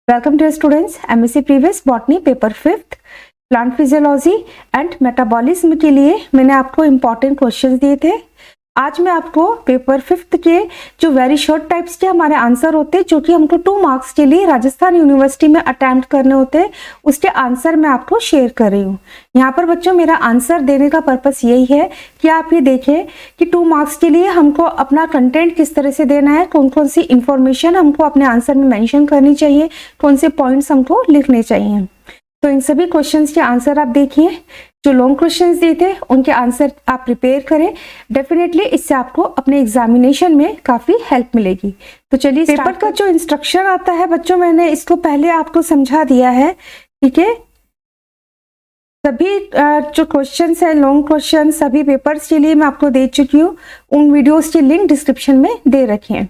Welcome dear students, MSc Previous Botany paper 5th plant physiology and metabolism के लिए मैंने आपको इम्पॉर्टेंट क्वेश्चंस दिए थे। आज मैं आपको पेपर 5th के जो वेरी शॉर्ट टाइप्स के हमारे आंसर होते हैं, जो कि हमको 2 मार्क्स के लिए राजस्थान यूनिवर्सिटी में अटेम्प्ट करने होते हैं, उसके आंसर मैं आपको शेयर कर रही हूँ। यहाँ पर बच्चों मेरा आंसर देने का पर्पस यही है कि आप ये देखें कि 2 मार्क्स के लिए हमको अपना कंटेंट किस तरह से देना है, कौन कौन सी इंफॉर्मेशन हमको अपने आंसर में मेंशन करनी चाहिए, कौन से पॉइंट्स हमको लिखने चाहिए। तो इन सभी क्वेश्चंस के आंसर आप देखिए। जो लॉन्ग क्वेश्चंस दिए थे उनके आंसर आप प्रिपेयर करें। डेफिनेटली इससे आपको अपने एग्जामिनेशन में काफी हेल्प मिलेगी। तो चलिए पेपर का जो इंस्ट्रक्शन आता है बच्चों, मैंने इसको पहले आपको समझा दिया है, ठीक है। सभी जो क्वेश्चंस है, लॉन्ग क्वेश्चन सभी पेपर्स के लिए मैं आपको दे चुकी हूँ। उन वीडियोस के लिंक डिस्क्रिप्शन में दे रखे हैं।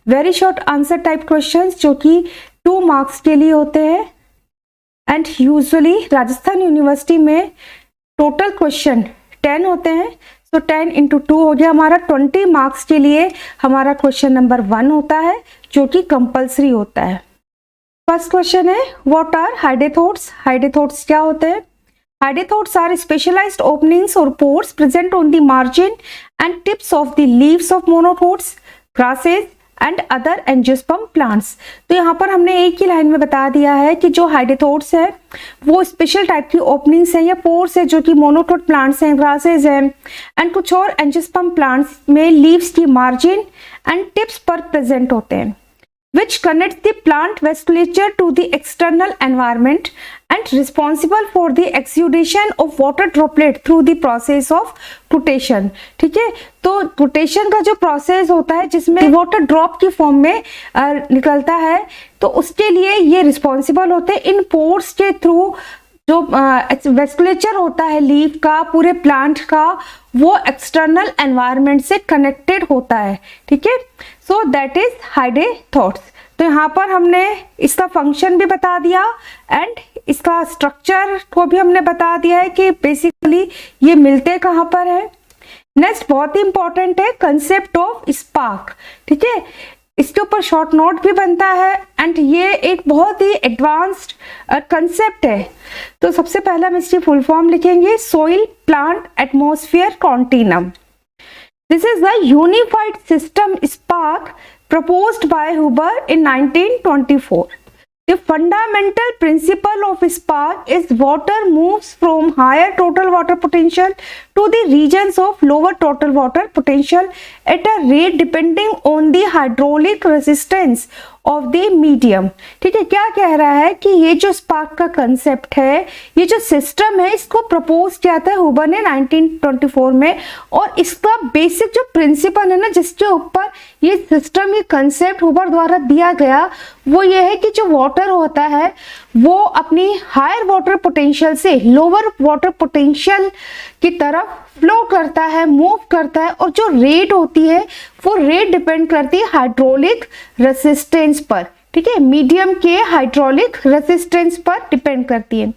Very short answer type questions जो कि 2 मार्क्स के लिए होते हैं एंड यूजुअली राजस्थान यूनिवर्सिटी में टोटल क्वेश्चन 10 होते हैं। तो 10 × 2 हो गया हमारा 20 मार्क्स के लिए। हमारा क्वेश्चन नंबर 1 होता है जो कि कंपल्सरी होता है। फर्स्ट क्वेश्चन है, व्हाट आर हाइडेथोट्स? हाइडेथोट्स क्या होते हैं? हाइडेथोट्स आर स्पेशलाइज्ड ओपनिंग्स और pores present on the margin and tips of the leaves of monocots, grasses and other angiosperm plants. तो यहाँ पर हमने एक ही लाइन में बता दिया है कि जो हाइडेथोट्स है वो स्पेशल टाइप की ओपनिंग्स है या पोर्स है जो कि मोनोकोट प्लांट्स हैं, ग्रासेस हैं एंड कुछ और एंजियोस्पर्म प्लांट्स में लीव्स की मार्जिन एंड टिप्स पर प्रेजेंट होते हैं, which connects the plant vasculature to the external environment and responsible for the exudation of water droplet through the process of rotation। ठीक है, तो रोटेशन का जो प्रोसेस होता है जिसमें वाटर ड्रॉप की फॉर्म में निकलता है, तो उसके लिए ये रिस्पॉन्सिबल होते हैं। इन पोर्स के थ्रू जो वेस्कुलेचर होता है लीफ का, पूरे प्लांट का, वो एक्सटर्नल एनवायरनमेंट से कनेक्टेड होता है, ठीक है। So that is hydathodes. तो यहाँ पर हमने इसका फंक्शन भी बता दिया एंड इसका स्ट्रक्चर को भी हमने बता दिया है कि बेसिकली ये मिलते कहाँ पर है। नेक्स्ट बहुत ही इंपॉर्टेंट है कंसेप्ट ऑफ स्पार्क, ठीक है। इसके ऊपर शॉर्ट नोट भी बनता है एंड ये एक बहुत ही एडवांस्ड कंसेप्ट है। तो सबसे पहले हम इसकी फुल फॉर्म लिखेंगे, soil plant atmosphere continuum. This is the unified system spark proposed by Huber in 1924. The fundamental principle of spark is water moves from higher total water potential to the regions of lower total water potential at a rate depending on the hydraulic resistance of the medium। ठीक है, क्या कह रहा है कि ये जो spark का कंसेप्ट है, ये जो सिस्टम है, इसको प्रपोज किया था हुबर ने 1924 में। और इसका बेसिक जो प्रिंसिपल है ना, जिसके ऊपर ये सिस्टम, ये कंसेप्ट हुबर द्वारा दिया गया, वो ये है कि जो वाटर होता है वो अपनी हायर वाटर पोटेंशियल से लोअर वाटर पोटेंशियल की तरफ फ्लो करता है, मूव करता है, और जो रेट होती है वो रेट डिपेंड करती है हाइड्रोलिक रेसिस्टेंस पर, ठीक है। मीडियम के हाइड्रोलिक रेसिस्टेंस पर डिपेंड करती है।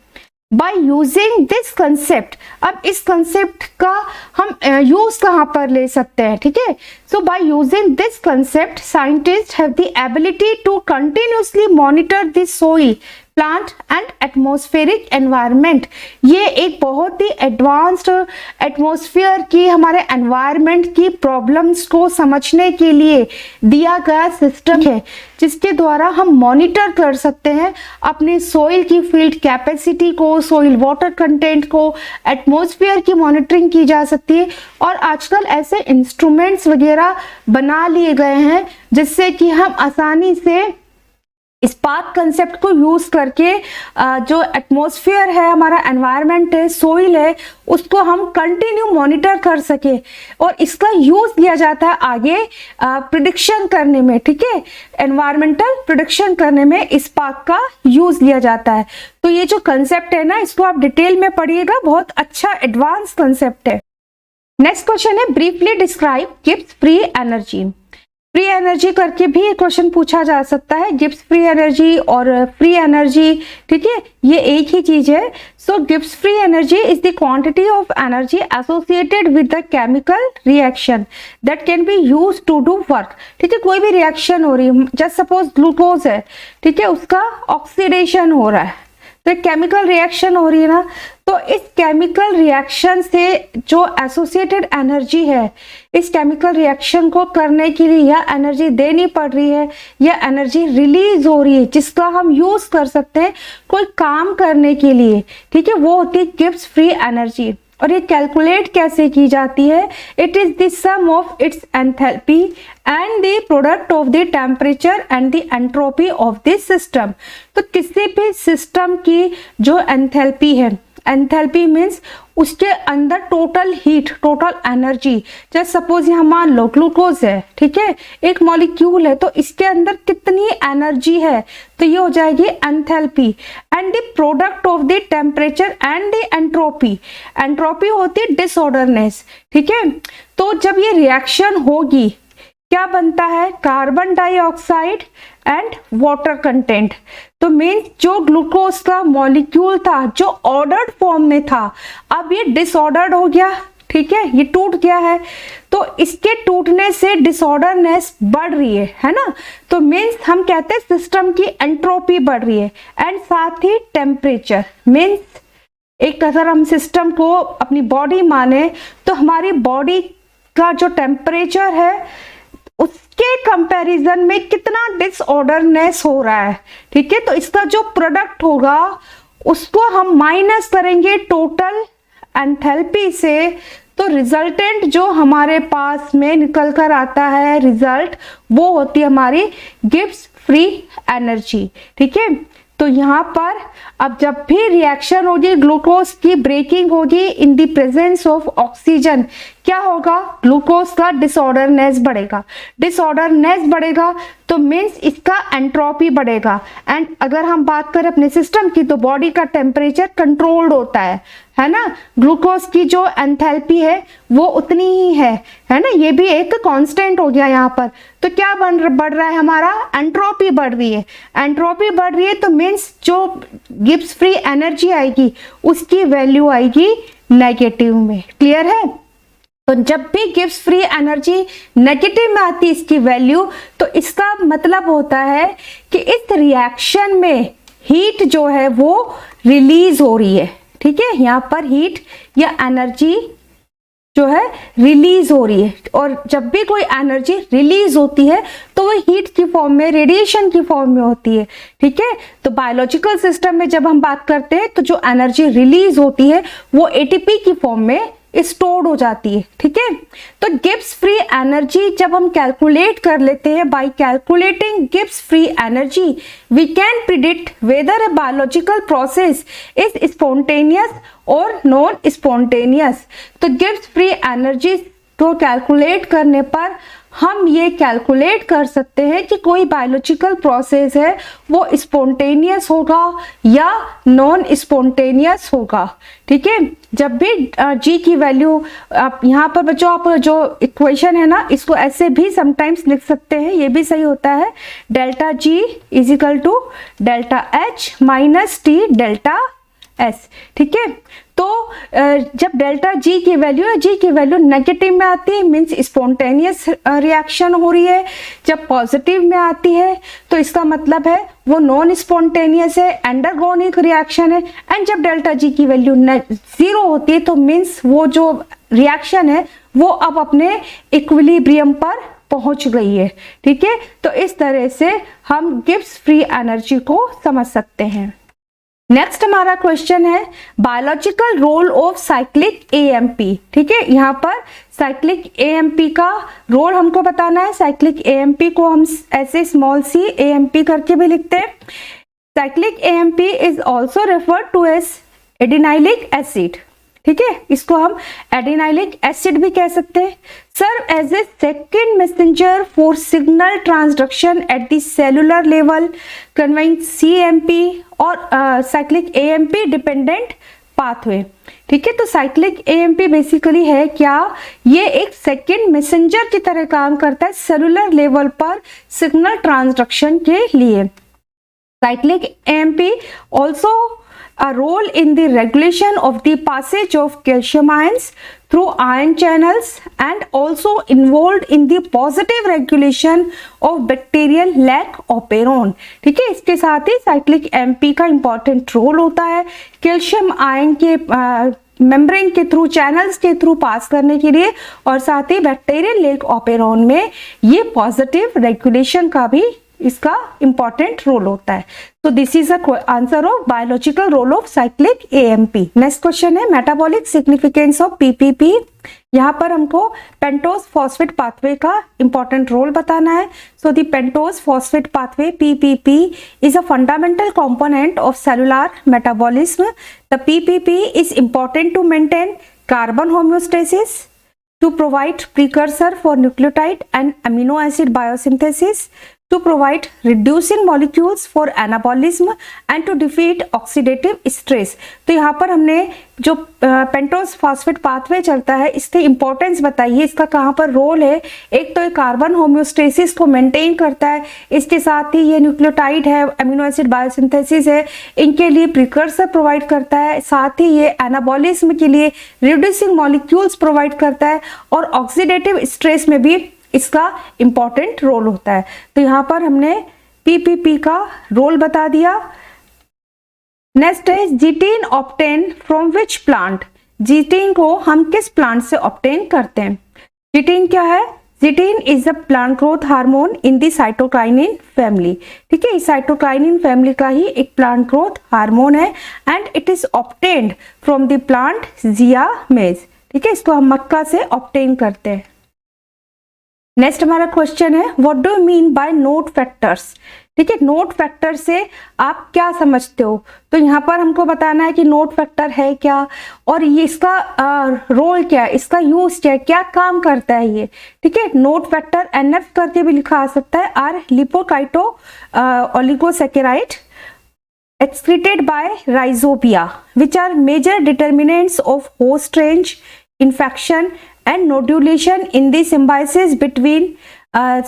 By using this concept, अब इस कंसेप्ट का हम यूज कहाँ पर ले सकते हैं, ठीक है। So by using this concept, scientists have the ability to continuously monitor the soil, plant and atmospheric environment. ये एक बहुत ही एडवांस्ड एटमॉस्फेयर की, हमारे एनवायरनमेंट की प्रॉब्लम्स को समझने के लिए दिया गया सिस्टम है, जिसके द्वारा हम मॉनिटर कर सकते हैं अपनी सोइल की फील्ड कैपेसिटी को, सोइल वाटर कंटेंट को, एटमॉस्फेयर की मॉनिटरिंग की जा सकती है। और आजकल ऐसे इंस्ट्रूमेंट्स वगैरह बना लिए गए हैं जिससे कि हम आसानी से स्पार्क कंसेप्ट को यूज करके जो एटमॉस्फेयर है, हमारा एनवायरनमेंट है, सोइल है, उसको हम कंटिन्यू मॉनिटर कर सके। और इसका यूज लिया जाता है आगे प्रिडिक्शन करने में, ठीक है। एनवायरमेंटल प्रिडिक्शन करने में स्पार्क का यूज लिया जाता है। तो ये जो कंसेप्ट है ना, इसको आप डिटेल में पढ़िएगा, बहुत अच्छा एडवांस कंसेप्ट है। नेक्स्ट क्वेश्चन है, briefly describe Gibbs free energy. Free energy करके भी क्वेश्चन पूछा जा सकता है, गिब्स फ्री एनर्जी और फ्री एनर्जी, ठीक है, ये एक ही चीज है। So Gibbs free energy is the quantity of energy associated with the chemical reaction that can be use to do work, ठीक है, कोई भी रिएक्शन हो रही है, जस्ट सपोज ग्लूकोज है, ठीक है, उसका ऑक्सीडेशन हो रहा है, तो केमिकल रिएक्शन हो रही है ना, तो इस केमिकल रिएक्शन से जो एसोसिएटेड एनर्जी है, इस केमिकल रिएक्शन को करने के लिए या एनर्जी देनी पड़ रही है या एनर्जी रिलीज हो रही है जिसका हम यूज कर सकते हैं कोई काम करने के लिए, ठीक है, वो होती है गिब्स फ्री एनर्जी। और ये कैलकुलेट कैसे की जाती है? It is the sum of its enthalpy and the product of the temperature and the entropy of this system. तो किसी भी सिस्टम की जो एंथैल्पी है, एंथैल्पी मीन्स उसके अंदर टोटल हीट, टोटल एनर्जी, जैसे सपोज यहाँ मान लो ग्लूकोज है, ठीक है, एक मॉलिक्यूल है, तो इसके अंदर कितनी एनर्जी है, तो ये हो जाएगी enthalpy. And the product of the temperature and the entropy, entropy होती है डिसऑर्डरनेस, ठीक है। तो जब ये रिएक्शन होगी क्या बनता है? Carbon dioxide and water content. तो मीन्स जो ग्लूकोज का मॉलिक्यूल था जो ऑर्डर्ड फॉर्म में था, अब ये डिसऑर्डर्ड हो गया, ठीक है, ये टूट गया है, तो इसके टूटने से डिसऑर्डरनेस बढ़ रही है ना, तो मीन्स हम कहते हैं सिस्टम की एंट्रोपी बढ़ रही है। एंड साथ ही टेम्परेचर, मीन्स एक अगर हम सिस्टम को अपनी बॉडी माने तो हमारी बॉडी का जो टेम्परेचर है उसके कंपैरिजन में कितना डिसऑर्डरनेस हो रहा है, ठीक है, तो इसका जो प्रोडक्ट होगा उसको हम माइनस करेंगे टोटल एंथैल्पी से, तो रिजल्टेंट जो हमारे पास में निकल कर आता है रिजल्ट, वो होती है हमारी गिब्स फ्री एनर्जी, ठीक है। तो यहाँ पर अब जब भी रिएक्शन होगी, ग्लूकोज की ब्रेकिंग होगी in the presence of oxygen, क्या होगा? ग्लूकोज का डिसऑर्डरनेस बढ़ेगा, डिसऑर्डरनेस बढ़ेगा तो मीन्स इसका एंट्रोपी बढ़ेगा। एंड अगर हम बात करें अपने सिस्टम की तो बॉडी का टेम्परेचर कंट्रोल्ड होता है ना, ग्लूकोज की जो एंथैल्पी है वो उतनी ही है ना, ये भी एक कांस्टेंट हो गया यहाँ पर। तो क्या बढ़ रहा है हमारा? एंट्रोपी बढ़ रही है, एंट्रोपी बढ़ रही है तो मीन्स जो गिब्स फ्री एनर्जी आएगी उसकी वैल्यू आएगी नेगेटिव में। क्लियर है? तो जब भी गिब्स फ्री एनर्जी नेगेटिव में आती है इसकी वैल्यू, तो इसका मतलब होता है कि इस रिएक्शन में हीट जो है वो रिलीज हो रही है, ठीक है, यहाँ पर हीट या एनर्जी जो है रिलीज हो रही है। और जब भी कोई एनर्जी रिलीज होती है तो वो हीट की फॉर्म में, रेडिएशन की फॉर्म में होती है, ठीक है। तो बायोलॉजिकल सिस्टम में जब हम बात करते हैं तो जो एनर्जी रिलीज होती है वो एटीपी की फॉर्म में स्टोर्ड हो जाती है, ठीक है। तो गिब्स फ्री एनर्जी जब हम कैलकुलेट कर लेते हैं, by calculating Gibbs free energy we can predict whether a biological process is spontaneous और नॉन स्पॉन्टेनियस। तो गिब्स फ्री एनर्जी को कैलकुलेट करने पर हम ये कैलकुलेट कर सकते हैं कि कोई बायोलॉजिकल प्रोसेस है वो स्पॉन्टेनियस होगा या नॉन स्पॉन्टेनियस होगा, ठीक है। जब भी जी की वैल्यू आप यहाँ पर बच्चों, आप जो इक्वेशन है ना इसको ऐसे भी समटाइम्स लिख सकते हैं, ये भी सही होता है, delta G is equal to delta H minus T delta S, ठीक है। तो जब डेल्टा जी की वैल्यू नेगेटिव में आती है मीन्स स्पॉन्टेनियस रिएक्शन हो रही है, जब पॉजिटिव में आती है तो इसका मतलब है वो नॉन स्पॉन्टेनियस है, एंडरगोनिक रिएक्शन है। एंड जब डेल्टा जी की वैल्यू 0 होती है तो मीन्स वो जो रिएक्शन है वो अब अपने इक्विलिब्रियम पर पहुंच गई है, ठीक है। तो इस तरह से हम गिब्स फ्री एनर्जी को समझ सकते हैं। नेक्स्ट हमारा क्वेश्चन है biological role of cyclic AMP, ठीक है। यहाँ पर साइक्लिक एएमपी का रोल हमको बताना है। साइक्लिक एएमपी को हम ऐसे स्मॉल सी एएमपी करके भी लिखते हैं। Cyclic AMP is also referred to as adenylic acid, ठीक है, इसको हम एडिनाइलिक एसिड भी कह सकते हैं। Serve as a second messenger for signal transduction at the cellular level, conveying CMP और साइक्लिक एएमपी डिपेंडेंट पाथवे। ठीक है, तो साइक्लिक एएमपी बेसिकली है क्या, ये एक सेकेंड मैसेंजर की तरह काम करता है सेलुलर लेवल पर सिग्नल ट्रांसडक्शन के लिए। Cyclic AMP also a role in the regulation of the passage of calcium ions through ion channels and also involved in the positive regulation of bacterial lac operon। ठीक है, इसके साथ ही cyclic AMP का important role होता है calcium ion के membrane के through, channels के थ्रू पास करने के लिए, और साथ ही बैक्टीरियल लेक ऑपेरॉन में ये पॉजिटिव रेगुलेशन का भी इसका इंपॉर्टेंट रोल होता है। तो this is the answer of biological role of cyclic AMP. Next question है मेटाबॉलिक सिग्निफिकेंस ऑफ पीपीपी। यहाँ पर हमको पेंटोज फॉस्फेट पाथवे का इंपॉर्टेंट रोल बताना है। So the pentose phosphate pathway PPP is a fundamental component of cellular metabolism. The PPP is important to maintain carbon homeostasis, to provide precursor for nucleotide and amino acid biosynthesis, to provide reducing molecules for anabolism and to defeat oxidative stress। तो यहाँ पर हमने जो pentose phosphate pathway चलता है इसकी importance बताइए, इसका कहाँ पर रोल है। एक तो ये कार्बन होम्योस्टेसिस को मेंटेन करता है, इसके साथ ही ये न्यूक्लियोटाइड है, अमीनो एसिड बायोसिंथेसिस है, इनके लिए प्रिकर्सर प्रोवाइड करता है, साथ ही ये एनाबॉलिज्म के लिए रिड्यूसिंग मॉलिक्यूल्स प्रोवाइड करता है, और ऑक्सीडेटिव स्ट्रेस में भी इसका इंपॉर्टेंट रोल होता है। तो यहाँ पर हमने पीपीपी का रोल बता दिया। नेक्स्ट है जीटीन ऑब्टेन फ्रॉम विच प्लांट। जीटीन को हम किस प्लांट से ऑब्टेन करते हैं। जीटीन क्या है, zeatin is the plant growth hormone in the cytokinin family. ठीक है, साइटोकाइनिन फैमिली का ही एक प्लांट ग्रोथ हार्मोन है and it is obtained from the plant Zea mays. ठीक है, इसको हम मक्का से ऑब्टेन करते हैं। नेक्स्ट हमारा क्वेश्चन है what do you mean by note factors. ठीक है, नोट फैक्टर से आप क्या समझते हो। तो यहाँ पर हमको बताना है कि नोट फैक्टर है क्या और ये इसका रोल क्या है, इसका यूज क्या है, क्या काम करता है ये। ठीक है, नोट फैक्टर एनएफ करके भी लिखा आ सकता है, are lipochito oligosaccharide excreted by rhizobia which are major determinants of host range, infection and nodulation in the symbiosis between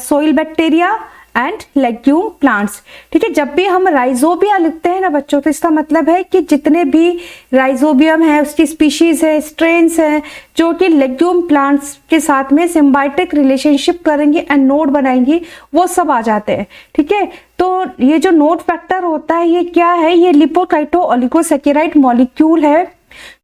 soil bacteria and legume plants. ठीक है, जब भी हम राइजोबिया लिखते हैं ना बच्चों, तो इसका मतलब है कि जितने भी राइजोबियम है उसकी स्पीशीज है, स्ट्रेन्स हैं जो कि लेग्यूम प्लांट्स के साथ में सिम्बायोटिक रिलेशनशिप करेंगे एंड नोड बनाएंगी, वो सब आ जाते हैं। ठीक है, तो ये जो नोड फैक्टर होता है ये क्या है, ये लिपोकाइटो ओलिगोसैकेराइड मॉलिक्यूल है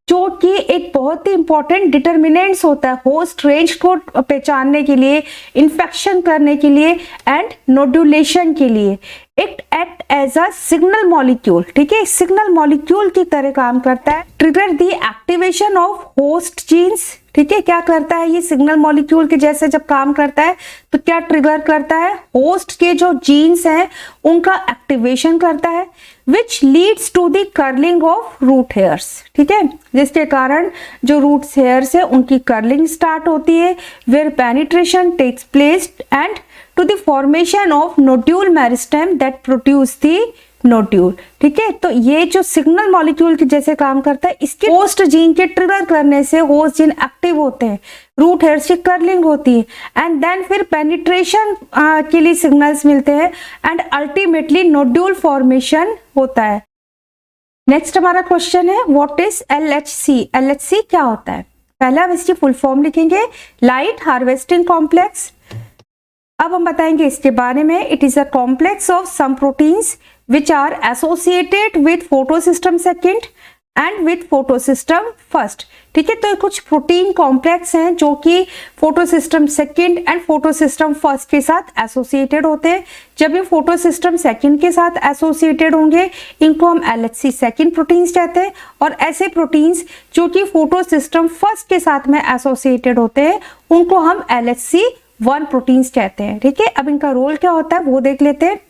जो कि एक बहुत ही इंपॉर्टेंट डिटर्मिनेंट्स होता है होस्ट रेंज को पहचानने के लिए, इन्फेक्शन करने के लिए एंड नोडुलेशन के लिए। It act as a signal molecule. ठीक है, सिग्नल मॉलिक्यूल की तरह काम करता है। Trigger the activation of host genes. ठीक है, क्या करता है ये सिग्नल मॉलिक्यूल के जैसे जब काम करता है तो क्या ट्रिगर करता है, होस्ट के जो जीन्स हैं उनका एक्टिवेशन करता है, which leads to the curling of root hairs. ठीक है, जिसके कारण जो रूट हेयर्स है उनकी कर्लिंग स्टार्ट होती है, where penetration takes place and to the formation of nodule meristem that produce the nodule. ठीक है, तो ये जो सिग्नल मॉलिक्यूल के जैसे काम करता है, इसके होस्ट जीन के ट्रिगर करने से होस्ट जीन एक्टिव होते हैं, रूट हेयर्स की कर्लिंग होती है एंड देन फिर पेनिट्रेशन के लिए सिग्नल्स मिलते हैं एंड अल्टीमेटली नोड्यूल फॉर्मेशन होता है। नेक्स्ट हमारा क्वेश्चन है व्हाट इज एलएचसी। एलएचसी क्या होता है। पहले हम इसकी फुल फॉर्म लिखेंगे, लाइट हार्वेस्टिंग कॉम्प्लेक्स। अब हम बताएंगे इसके बारे में। It is a complex of some proteins which are associated with photosystem second and with photosystem first। ठीक है, तो कुछ प्रोटीन कॉम्प्लेक्स हैं जो कि photosystem second and photosystem first के साथ एसोसिएटेड होते हैं। जब ये फोटोसिस्टम सेकंड के साथ एसोसिएटेड होंगे इनको हम एलएचसी सेकंड प्रोटीन्स कहते हैं, और ऐसे प्रोटीन्स जो कि फोटोसिस्टम फर्स्ट के साथ में एसोसिएटेड होते हैं उनको हम एलएचसी वन प्रोटीन्स कहते हैं। ठीक है, अब इनका रोल क्या होता है वो देख लेते हैं।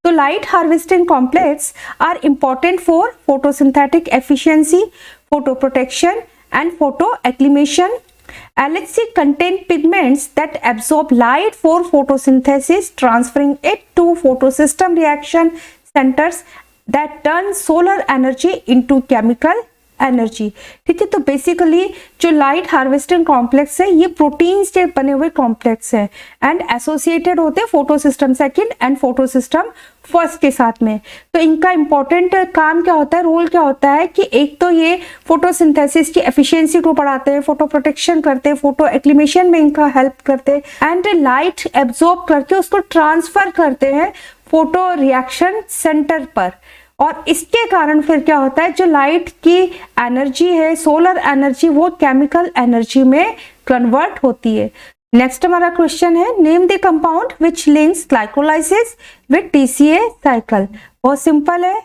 तो light harvesting complex are important for photosynthetic efficiency, photoprotection and photoacclimation. LHC contain pigments that absorb light for photosynthesis, transferring it to photosystem reaction centers that turn solar energy into chemical energy. ठीक है, तो basically जो light harvesting complex है ये protein से बने हुए complex है एंड एसोसिएटेड होते हैं photosystem second and photosystem first के साथ में। तो इनका इंपॉर्टेंट काम क्या होता है, रोल क्या होता है कि एक तो ये फोटोसिंथेसिस की एफिशिएंसी को बढ़ाते हैं, फोटो प्रोटेक्शन करते हैं, फोटो एक्लिमेशन में इनका हेल्प करते हैं एंड लाइट एब्जॉर्ब करके उसको ट्रांसफर करते हैं फोटो रिएक्शन सेंटर पर। और इसके कारण फिर क्या होता है, जो लाइट की एनर्जी है, सोलर एनर्जी, वो केमिकल एनर्जी में कन्वर्ट होती है। नेक्स्ट हमारा क्वेश्चन है, name the compound which links glycolysis with TCA cycle. बहुत सिंपल है,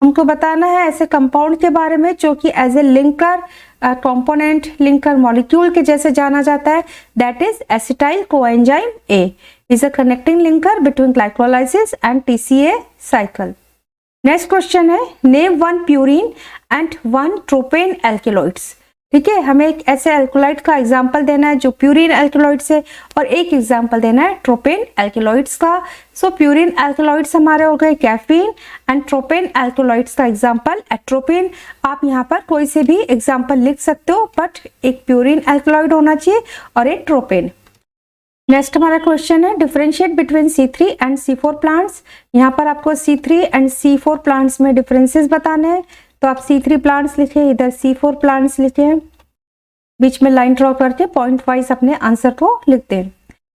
हमको बताना है ऐसे कंपाउंड के बारे में जो कि as a linker component, linker molecule के जैसे जाना जाता है। That is acetyl coenzyme A is a connecting linker between glycolysis and TCA cycle. Next question है, name one purine and one tropane alkaloids. ठीक है, हमें एक ऐसे एल्कोलाइड का एग्जांपल देना है जो प्यूरिन एल्केलॉइड्स है और एक एग्जांपल देना है ट्रोपेन एल्केलॉइड्स का। सो प्यूरिन एल्केलॉइड्स हमारे हो गए कैफीन एंड ट्रोपेन एल्केलॉइड्स का एग्जांपल एट्रोपिन। आप यहाँ पर कोई से भी एग्जांपल लिख सकते हो, बट एक प्यूरिन एल्केलॉइड होना चाहिए और एक ट्रोपेन। नेक्स्ट हमारा क्वेश्चन है, differentiate between C3 and C4 plants. यहाँ पर आपको C3 एंड C4 प्लांट्स में डिफरेंसेस बताने हैं। तो आप C3 प्लांट्स लिखे, इधर C4 प्लांट्स लिखे, बीच में लाइन ड्रॉ करके पॉइंट वाइज अपने आंसर को लिखते हैं।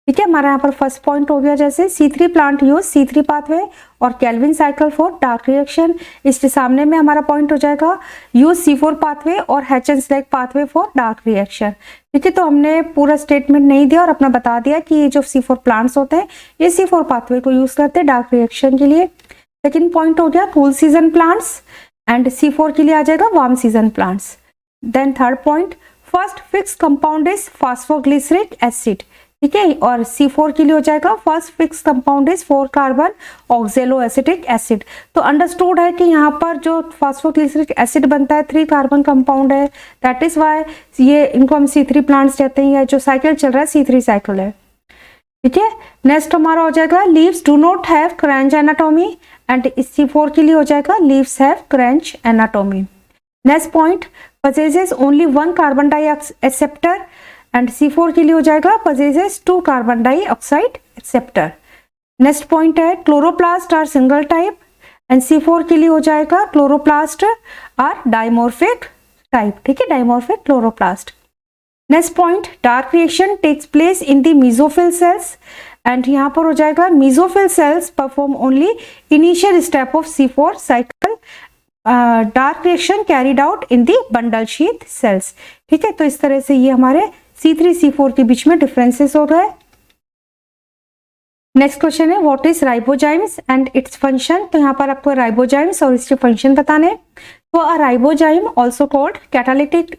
ठीक है, हमारा यहाँ पर फर्स्ट पॉइंट हो गया, जैसे C3 plant use C3 pathway और Calvin cycle for dark reaction. इसके सामने में हमारा पॉइंट हो जाएगा यूज C4 पाथवे और हैचेंसलेक पाथवे फॉर डार्क रिएक्शन। ठीक है, तो हमने पूरा स्टेटमेंट नहीं दिया और अपना बता दिया कि ये जो C4 प्लांट्स होते हैं ये C4 पाथवे को यूज करते हैं डार्क रिएक्शन के लिए। सेकेंड पॉइंट हो गया cool season plants and C4 के लिए आ जाएगा warm season plants. Then third point, first fix compound is phosphoglyceric acid. ठीक है, और C4 के लिए हो जाएगा first fix compound is 4 carbon oxaloacetic acid. तो अंडरस्टूड है कि यहाँ पर जो फॉस्फोग्लिसरिक एसिड बनता है 3 कार्बन कंपाउंड है, दैट इज वाई ये इनको हम C3 प्लांट्स कहते हैं। ये जो साइकिल चल रहा है C3 साइकिल है। ठीक है, नेक्स्ट हमारा हो जाएगा leaves do not have Kranz anatomy and C4 के लिए हो जाएगा leaves have Kranz anatomy. Next point, possesses only 1 carbon dioxide acceptor and C4 के लिए हो जाएगा possesses 2 carbon dioxide acceptor. Next point है chloroplast are single type and C4 के लिए हो जाएगा क्लोरोप्लास्ट आर डाइमॉर्फिक टाइप। ठीक है, dimorphic chloroplast. Next point, dark reaction takes place in the mesophyll cells and यहाँ पर हो जाएगा mesophyll cells perform only initial step of C4 cycle, dark reaction carried out in the bundle sheath cells. ठीक है, तो इस तरह से ये हमारे C3 C4 के बीच में डिफरेंसेस हो गए। नेक्स्ट क्वेश्चन है, what is ribozymes and its function. तो यहाँ पर आपको राइबोजाइम्स और इसके फंक्शन बताने। तो a ribozyme also called catalytic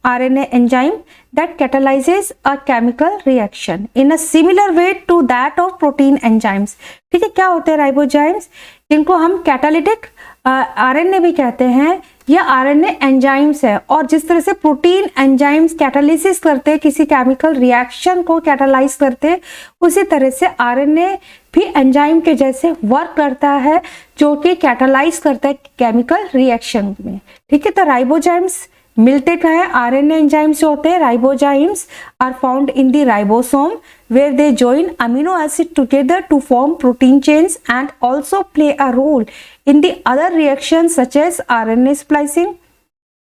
RNA enzyme that catalyzes a chemical reaction in a similar way to that of protein enzymes। ठीक है, क्या होते हैं राइबोजाइम्स, जिनको हम कैटालिटिक RNA भी कहते हैं या RNA एंजाइम्स है। और जिस तरह से प्रोटीन एंजाइम्स कैटालिसिस करते हैं, किसी केमिकल रिएक्शन को कैटालाइज करते हैं, उसी तरह से RNA भी एंजाइम के जैसे वर्क करता है जो कि कैटालाइज करता है केमिकल रिएक्शन में। ठीक है, तो राइबोजाइम्स मिलते क्या है, RNA एंजाइम्स होते हैं। Ribozymes are found in the ribosome where they join amino acid together to form protein chains and also play a role in the other reactions such as RNA splicing,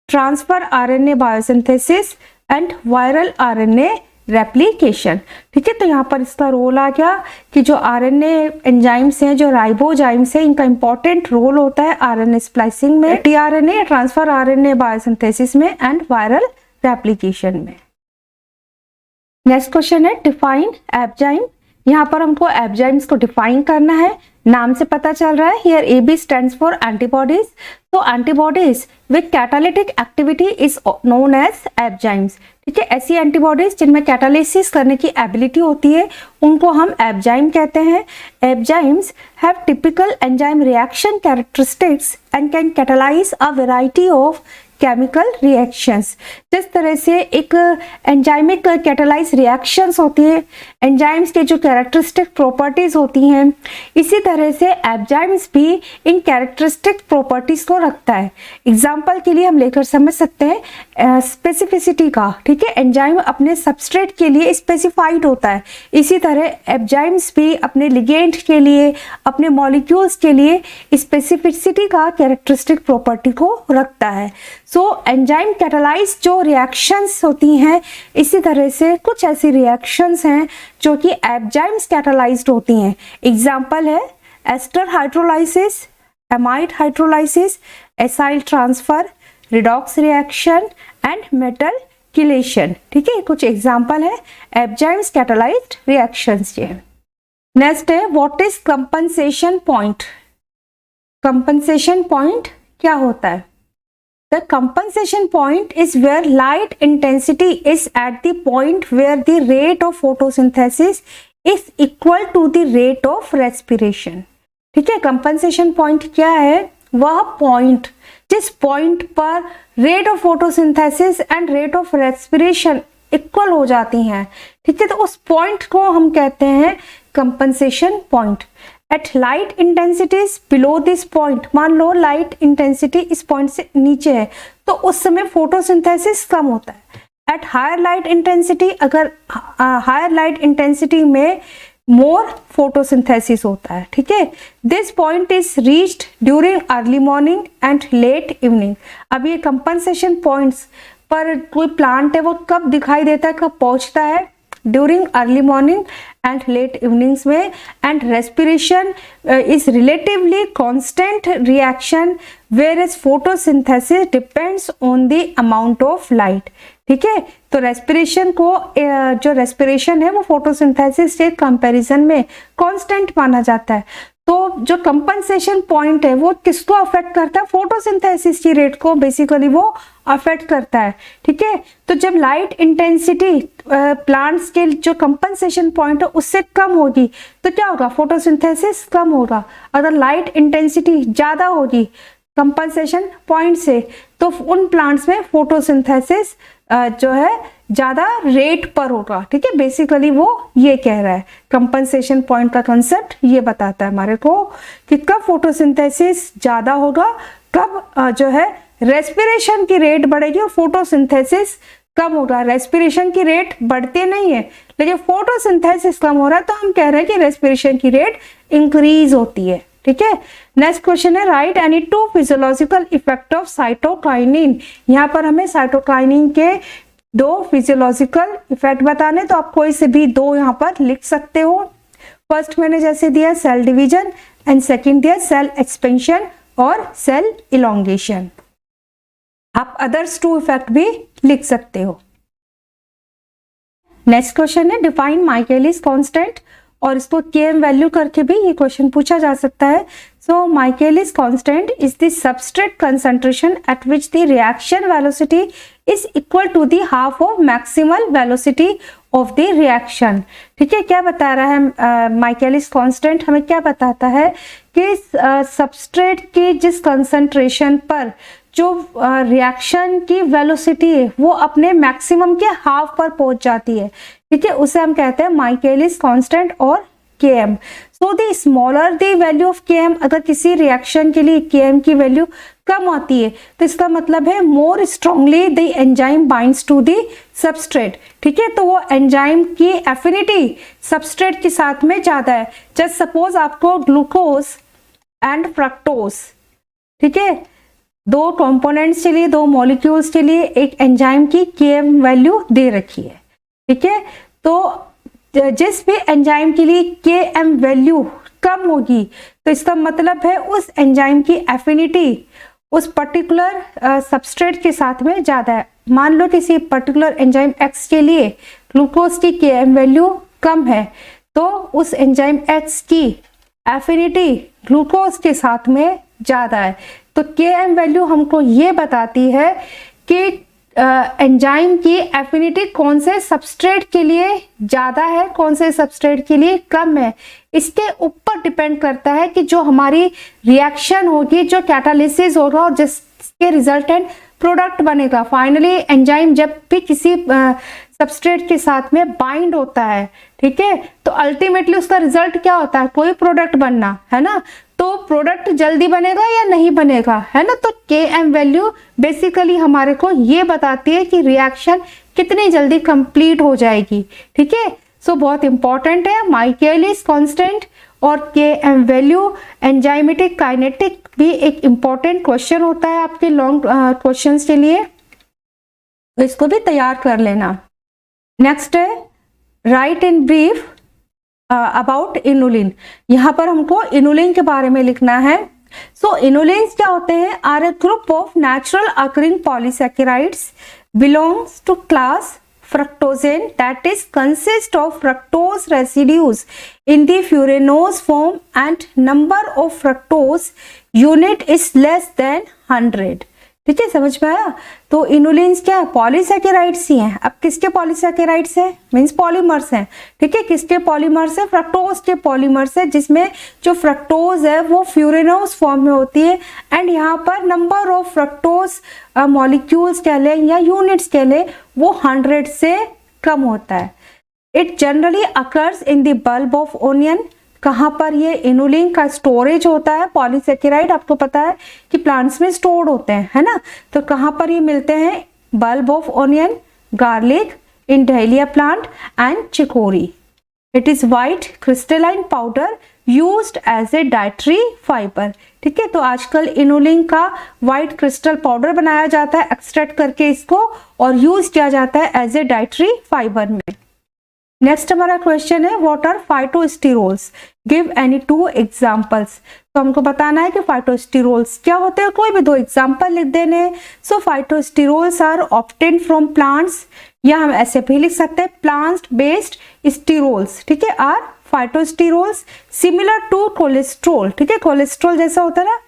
transfer RNA biosynthesis and viral RNA replication. ठीक है, तो यहाँ पर इसका role आ गया कि जो RNA enzymes हैं, जो राइबोजाइम्स हैं, इनका इंपॉर्टेंट रोल होता है RNA स्प्लाइसिंग में, tRNA ट्रांसफर RNA बायोसिंथेसिस में एंड वायरल रेप्लिकेशन में। नेक्स्ट क्वेश्चन है, डिफाइन एबजाइम। यहाँ पर हमको एबजाइम्स को डिफाइन करना है। नाम से पता चल रहा है, here AB stands for antibodies. तो antibodies with catalytic activity is known as abzymes. ठीक है, ऐसी एंटीबॉडीज जिनमें कैटालिसिस करने की एबिलिटी होती है उनको हम एबजाइम कहते हैं। Abzymes have typical enzyme reaction characteristics and can catalyse a variety of chemical reactions. जिस तरह से एक एंजाइमिक कैटालाइज रिएक्शंस होती है, एंजाइम्स के जो कैरेक्टरिस्टिक प्रॉपर्टीज होती हैं, इसी तरह से एंजाइम्स भी इन कैरेक्टरिस्टिक प्रॉपर्टीज को रखता है। एग्जाम्पल के लिए हम लेकर समझ सकते हैं स्पेसिफिसिटी का, ठीक है, एंजाइम अपने सबस्ट्रेट के लिए स्पेसिफाइड होता है, इसी तरह एंजाइम्स भी अपने लिगेंड के लिए, अपने मॉलिक्यूल्स के लिए स्पेसिफिसिटी का कैरेक्टरिस्टिक प्रॉपर्टी को रखता है। सो एंजाइम कैटालाइज जो रिएक्शंस होती हैं, इसी तरह से कुछ ऐसी रिएक्शंस हैं जो कि एंजाइम्स कैटालाइज्ड होती हैं। एग्जाम्पल है ester hydrolysis, amide hydrolysis, acyl transfer, redox reaction and metal chelation. ठीक है, कुछ एग्जाम्पल है एंजाइम्स कैटालाइज्ड रिएक्शंस के। नेक्स्ट है what is compensation point. Compensation point क्या होता है? The compensation point is where light intensity is at the point where the rate of photosynthesis is equal to the rate of respiration। ठीक है, compensation point क्या है? वह point जिस point पर rate of photosynthesis and rate of respiration equal हो जाती हैं। ठीक है, तो उस पॉइंट को हम कहते हैं compensation point. At light intensities below this point, मान लो लाइट इंटेंसिटी इस पॉइंट से नीचे है तो उस समय फोटोसिंथेसिस कम होता है। एट हायर लाइट इंटेंसिटी, अगर हायर लाइट इंटेंसिटी में मोर फोटोसिंथेसिस होता है। ठीक है, this point is reached during early morning and late evening. अब ये कंपनसेशन पॉइंट्स पर कोई प्लांट है वो कब दिखाई देता है, कब पहुंचता है? During early morning and late evenings में। And respiration is relatively constant reaction where is photosynthesis depends on the amount of light. ठीक है, तो रेस्पिरेशन को जो रेस्पिरेशन है वो फोटोसिंथेसिस के कंपैरिजन में कांस्टेंट माना जाता है। तो जो कंपनसेशन पॉइंट है वो किसको अफेक्ट करता है? फोटोसिंथेसिस की रेट को बेसिकली वो अफेक्ट करता है। ठीक है, तो जब लाइट इंटेंसिटी प्लांट्स के जो कंपनसेशन पॉइंट है उससे कम होगी तो क्या होगा? फोटोसिंथेसिस कम होगा। अगर लाइट इंटेंसिटी ज्यादा होगी कंपनसेशन पॉइंट से तो उन प्लांट्स में फोटोसिंथेसिस जो है ज्यादा रेट पर होगा। ठीक है, बेसिकली वो ये कह रहा है, कंपनसेशन पॉइंट का कंसेप्ट ये बताता है हमारे को कि कब फोटोसिंथेसिस ज्यादा होगा, कब जो है रेस्पिरेशन की रेट बढ़ेगी और फोटोसिंथेसिस कम होगा। रेस्पिरेशन की रेट बढ़ती नहीं है लेकिन फोटोसिंथेसिस कम हो रहा है तो हम कह रहे हैं कि रेस्पिरेशन की रेट इंक्रीज होती है। ठीक है, नेक्स्ट क्वेश्चन है right any two physiological effect of cytokinin. यहाँ पर हमें साइटोकाइनिन के दो फिजियोलॉजिकल इफेक्ट बताने, तो आप कोई से भी दो यहाँ पर लिख सकते हो। फर्स्ट मैंने जैसे दिया सेल डिवीजन एंड सेकंड दिया सेल एक्सपेंशन और सेल इलोंगेशन। आप अदर्स टू इफेक्ट भी लिख सकते हो। नेक्स्ट क्वेश्चन है डिफाइन माइकेलिस कांस्टेंट, और इसको केएम वैल्यू करके भी ये क्वेश्चन पूछा जा सकता है। So Michaelis constant is the substrate concentration at which the reaction velocity is equal to the half of maximal velocity of the reaction. ठीक है, क्या बता रहा है माइकेलिस कांस्टेंट? हमें क्या बताता है कि सबस्ट्रेट की जिस कंसंट्रेशन पर जो रिएक्शन की वेलोसिटी है वो अपने मैक्सिमम के हाफ पर पहुंच जाती है। ठीक है, उसे हम कहते हैं माइकेलिस कांस्टेंट और Km। So the smaller the value of Km, अगर किसी रिएक्शन के लिए Km की वैल्यू कम आती है तो इसका मतलब है more strongly the enzyme binds to the substrate. ठीक है, तो वो एंजाइम की एफिनिटी सबस्ट्रेट के साथ में ज्यादा है। जस्ट सपोज आपको ग्लूकोज एंड फ्रक्टोज, ठीक है, दो कंपोनेंट्स के लिए, दो मॉलिक्यूल्स के लिए एक एंजाइम की Km वैल्यू दे रखी है। ठीक है, तो जिस भी एंजाइम के लिए Km वैल्यू कम होगी तो इसका मतलब है उस एंजाइम की एफिनिटी उस पर्टिकुलर सबस्ट्रेट के साथ में ज्यादा है। मान लो किसी पर्टिकुलर एंजाइम X के लिए ग्लूकोज की Km वैल्यू कम है तो उस एंजाइम X की एफिनिटी ग्लूकोज के साथ में ज्यादा है। तो Km वैल्यू हमको ये बताती है कि एंजाइम की एफिनिटी कौन से सबस्ट्रेट के लिए ज्यादा है, कौन से सबस्ट्रेट के लिए कम है। इसके ऊपर डिपेंड करता है कि जो हमारी रिएक्शन होगी, जो कैटालिसिस होगा और जिसके रिजल्टेंट प्रोडक्ट बनेगा। फाइनली एंजाइम जब भी किसी सबस्ट्रेट के साथ में बाइंड होता है, ठीक है, तो अल्टीमेटली उसका रिजल्ट क्या होता है, कोई प्रोडक्ट बनना, है ना। तो प्रोडक्ट जल्दी बनेगा या नहीं बनेगा, है ना। तो Km वैल्यू बेसिकली हमारे को ये बताती है कि रिएक्शन कितनी जल्दी कंप्लीट हो जाएगी, ठीक है। सो बहुत इंपॉर्टेंट है माइकेलिस कांस्टेंट और Km वैल्यू। एंजाइमेटिक काइनेटिक भी एक इंपॉर्टेंट क्वेश्चन होता है आपके लॉन्ग क्वेश्चंस के लिए, तो इसको भी तैयार कर लेना। नेक्स्ट है right in brief about inulin. यहाँ पर हमको इनुलिन के बारे में लिखना है। सो इनुलिन्स क्या होते हैं, are a group of natural occurring polysaccharides belongs to class fructosane that is consist of fructose residues in the furanose form and number of fructose unit is less than 100। ठीक है, समझ में आया। तो इनुलिन्स क्या है, पॉलीसैकेराइड्स ही हैं। अब किसके पॉलीसैकेराइड्स है, मीन्स पॉलीमर्स हैं, ठीक है। किसके पॉलीमर्स है, फ्रक्टोज के पॉलीमर्स है, जिसमें जो फ्रक्टोज है वो फ्यूरेनोस फॉर्म में होती है। एंड यहाँ पर नंबर ऑफ फ्रक्टोज मॉलिक्यूल्स कह लें या यूनिट्स कह लें, वो 100 से कम होता है। It generally occurs in the bulb of onion. कहाँ पर ये इनुलिन का स्टोरेज होता है, पॉलीसैकेराइड आपको पता है कि प्लांट्स में स्टोर्ड होते हैं, है ना। तो कहाँ पर ये मिलते हैं, bulb of onion, garlic, in dahlia plant and chicory. It is white crystalline powder used as a dietary fibre. ठीक है, तो आजकल इनुलिन का वाइट क्रिस्टल पाउडर बनाया जाता है एक्सट्रैक्ट करके इसको, और यूज किया जाता है एज ए डाइटरी फाइबर में। नेक्स्ट हमारा क्वेश्चन है what are phytosterols, give any 2 examples. तो हमको बताना है कि फाइटोस्टेरोल्स क्या होते हैं, कोई भी 2 एग्जांपल लिख देने हैं। सो फाइटोस्टेरोल्स आर ऑब्टेन्ड फ्रॉम प्लांट्स, या हम ऐसे भी लिख सकते हैं प्लांट बेस्ड स्टेरोल्स, ठीक है, आर फाइटोस्टेरोल्स सिमिलर टू कोलेस्ट्रॉल। ठीक है, कोलेस्ट्रॉल जैसा होता है ना,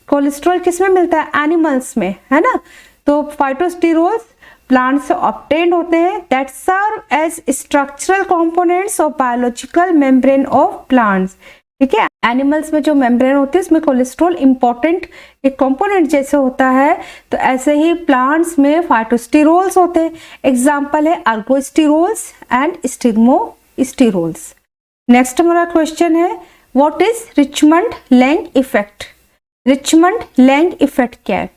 कोलेस्ट्रॉल किस में मिलता है, एनिमल्स में, है ना। तो फाइटोस्टेरोल्स प्लांट से ऑब्टेन्ड होते हैं that serve as structural components of biological membrane of plants. ठीक है, एनिमल्स में जो मेम्ब्रेन होती है उसमें कोलेस्ट्रॉल इंपॉर्टेंट एक कंपोनेंट जैसे होता है, तो ऐसे ही प्लांट्स में फाइटोस्टेरोल्स होते हैं। एग्जाम्पल है अर्गोस्टेरोल्स एंड स्टिग्मोस्टेरोल्स। नेक्स्ट हमारा क्वेश्चन है what is Richmond Lang effect. Richmond Lang effect क्या है,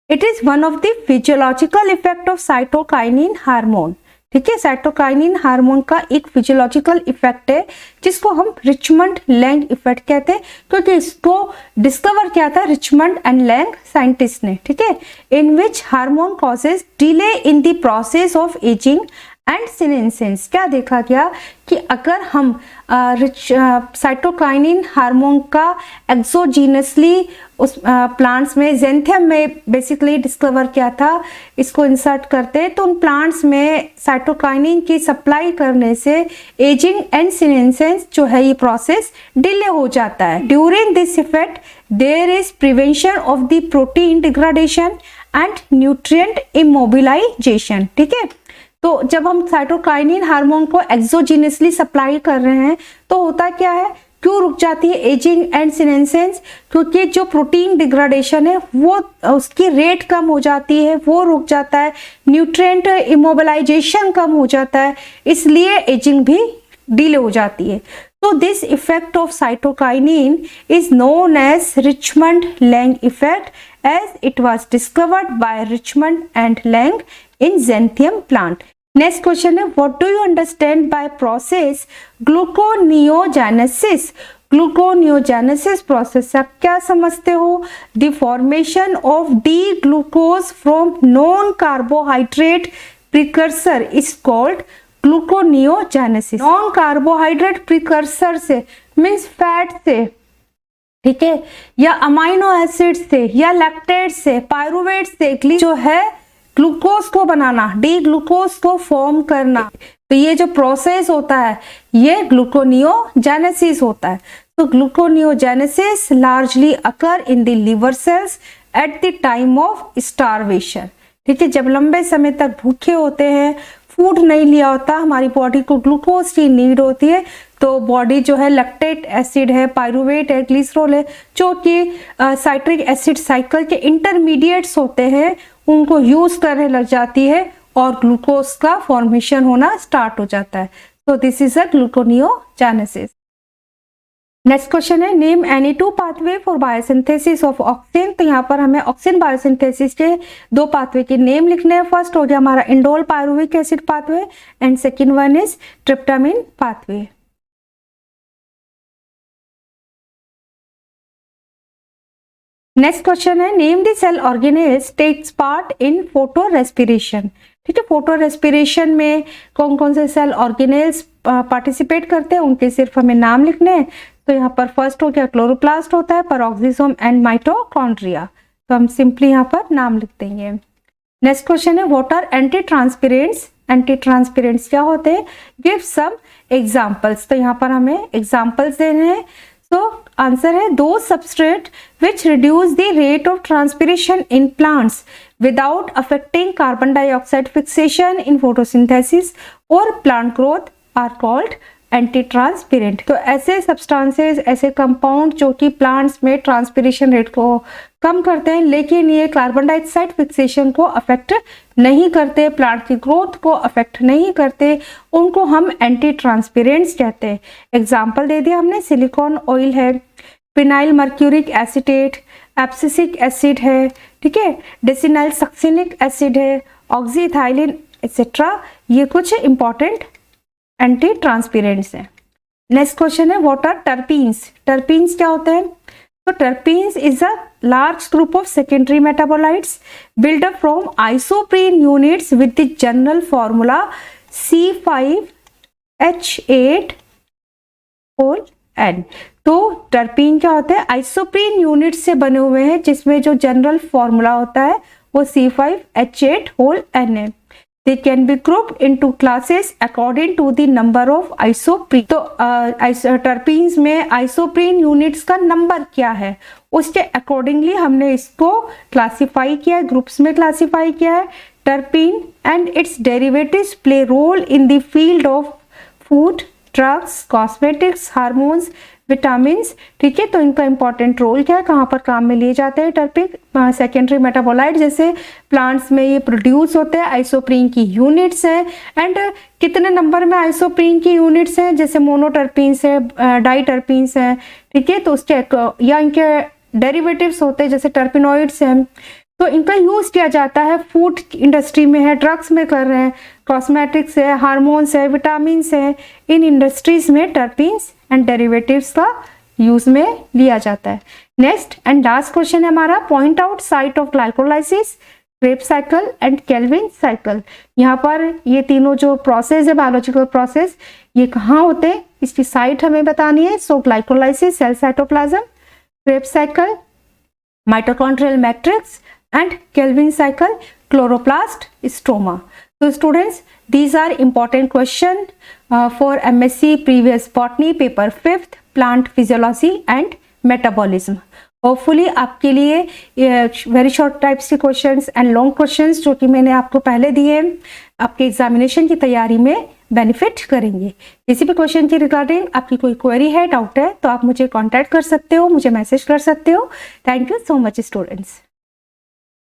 it is one of the physiological effect of cytokinin hormone. ठीक है, साइटोकाइनिन हार्मोन का एक फिजियोलॉजिकल इफेक्ट है जिसको हम रिचमंड लैंग इफेक्ट कहते हैं, क्योंकि इसको डिस्कवर किया था रिचमंड एंड लैंग साइंटिस्ट ने। ठीक है, in which hormone causes delay in the process of ageing and senescence. क्या देखा गया कि अगर हम साइटोकाइनिन हार्मोन का एक्सोजीनसली उस प्लांट्स में, ज़ेंथियम में बेसिकली डिस्कवर किया था, इसको इंसर्ट करते तो उन प्लांट्स में साइटोकाइनिन की सप्लाई करने से एजिंग एंड सीनेसेंस जो है ये प्रोसेस डिले हो जाता है। During this effect there is prevention of the protein degradation and nutrient immobilization. ठीक है, तो जब हम साइटोकाइनिन हार्मोन को एक्सोजीनसली सप्लाई कर रहे हैं तो होता क्या है, क्यों रुक जाती है एजिंग एंड सीनेसेंस, क्योंकि जो प्रोटीन डिग्रेडेशन है वो उसकी रेट कम हो जाती है, वो रुक जाता है, न्यूट्रिएंट इमोबिलाइजेशन कम हो जाता है, इसलिए एजिंग भी डिले हो जाती है। तो this effect of cytokinin is known as Richmond Lang effect as it was discovered by Richmond and Lang in Xanthium plant. Next question है what do you understand by process gluconeogenesis? Gluconeogenesis process आप क्या समझते हो? The formation of D-glucose from non-carbohydrate precursor is called gluconeogenesis. Non-carbohydrate precursor से means fat से, ठीक है, या अमाइनो एसिड से या लैक्टेट से, पायरुवेट से जो है ग्लूकोज को बनाना, डी ग्लूकोज को फॉर्म करना, तो ये जो प्रोसेस होता है ये ग्लूकोनियोजेनेसिस होता है। तो gluconeogenesis largely occur in the liver cells at the time of starvation. ठीक है, जब लंबे समय तक भूखे होते हैं, फूड नहीं लिया होता, हमारी बॉडी को ग्लूकोज की नीड होती है, तो बॉडी जो है लैक्टेट एसिड है, पायरुवेट है, ग्लिसरॉल है, जो कि साइट्रिक एसिड साइकिल के इंटरमीडिएट्स होते हैं, उनको यूज करने लग जाती है और ग्लूकोज का फॉर्मेशन होना स्टार्ट हो जाता है। तो this is a gluconeogenesis. Next question है name any two pathway for biosynthesis of auxin. तो यहाँ पर हमें ऑक्सीन बायोसिंथेसिस के दो पाथवे के नेम लिखने हैं। फर्स्ट हो गया हमारा indole pyruvic acid pathway and second one is tryptamine pathway. Next question है name the cell organelles takes part in photorespiration. ठीक है, फोटो रेस्पिरेशन में कौन कौन से सेल ऑर्गेनेल्स पार्टिसिपेट करते हैं, उनके सिर्फ हमें नाम लिखने हैं। तो यहाँ पर फर्स्ट हो गया क्लोरोप्लास्ट होता है, पेरोक्सिसोम एंड माइटोकॉन्ड्रिया। तो हम सिंपली यहाँ पर नाम लिख देंगे। नेक्स्ट क्वेश्चन है व्हाट आर एंटी ट्रांसपेरेंट्स। एंटी ट्रांसपेरेंट्स क्या होते हैं, गिव सम एग्जाम्पल्स। तो यहाँ पर हमें एग्जाम्पल्स देने हैं। तो आंसर है दो substrate which reduce the rate of transpiration in plants without affecting carbon dioxide fixation in photosynthesis और plant growth are called anti transpirant. तो ऐसे सब्सटेंसेस, ऐसे कंपाउंड जो कि प्लांट्स में ट्रांसपिरेशन रेट को कम करते हैं लेकिन ये कार्बन डाइऑक्साइड फिक्सेशन को अफेक्ट नहीं करते, प्लांट की ग्रोथ को अफेक्ट नहीं करते, उनको हम एंटी ट्रांसपेरेंट्स कहते हैं। एग्जाम्पल दे दिया हमने, सिलिकॉन ऑयल है, phenyl mercuric acetate, abscisic acid है, ठीक है, डेसिनाइल सक्सिनिक एसिड है, ऑक्सीथाइलिन एक्सेट्रा। ये कुछ इंपॉर्टेंट एंटी ट्रांसपेरेंट्स हैं। नेक्स्ट क्वेश्चन है व्हाट आर टर्पीन्स। टर्पीन्स क्या होते हैं, तो terpenes is a large group of secondary metabolites build up from isoprene units with the general formula C5H8ON। तो टर्पीन क्या होते हैं, आइसोप्रीन यूनिट से बने हुए हैं जिसमें जो जनरल फॉर्मूला होता है वो C5H8ON है। They can be grouped into classes according to the number of isoprene। तो टर्पीन्स में आइसोप्रीन यूनिट्स का नंबर क्या है उसके अकॉर्डिंगली हमने इसको क्लासीफाई किया है, ग्रुप्स में क्लासीफाई किया है। Terpene and its derivatives play role in the field of food, drugs, cosmetics, hormones, vitamins. ठीक है, तो इनका इंपॉर्टेंट रोल क्या है, कहाँ पर काम में लिए जाते हैं टर्पीन। सेकेंडरी मेटाबोलाइट जैसे प्लांट्स में ये प्रोड्यूस होते हैं, आइसोप्रीन की यूनिट्स हैं। एंड कितने नंबर में आइसोप्रीन की यूनिट्स हैं, जैसे मोनोटर्पीन्स है, डाइटर्पीन्स हैं, ठीक है, तो उसके या इनके डेरिवेटिव्स होते हैं जैसे टर्पिनोइड्स हैं। तो इनका यूज किया जाता है फूड इंडस्ट्री में है, ड्रग्स में कर रहे हैं, कॉस्मेटिक्स है, हार्मोन्स है, विटामिन्स है, इन इंडस्ट्रीज में टर्पीन्स एंड डेरिवेटिव्स का यूज में लिया जाता है। नेक्स्ट एंड लास्ट क्वेश्चन है हमारा point out site of glycolysis, Krebs cycle and Calvin cycle. यहाँ पर ये तीनों जो प्रोसेस है, बायोलॉजिकल प्रोसेस, ये कहाँ होते हैं इसकी साइट हमें बतानी है। So glycolysis cell cytoplasm, Krebs cycle mitochondrial matrix and Kelvin cycle chloroplast stroma। So students, these are important question for MSc previous botany paper 5th plant physiology and metabolism। Hopefully आपके लिए very short types के questions and long questions जो कि मैंने आपको पहले दिए आपके एग्जामिनेशन की तैयारी में बेनिफिट करेंगे। किसी भी क्वेश्चन के रिगार्डिंग आपकी कोई क्वेरी है, डाउट है, तो आप मुझे कांटेक्ट कर सकते हो, मुझे मैसेज कर सकते हो। Thank you so much students.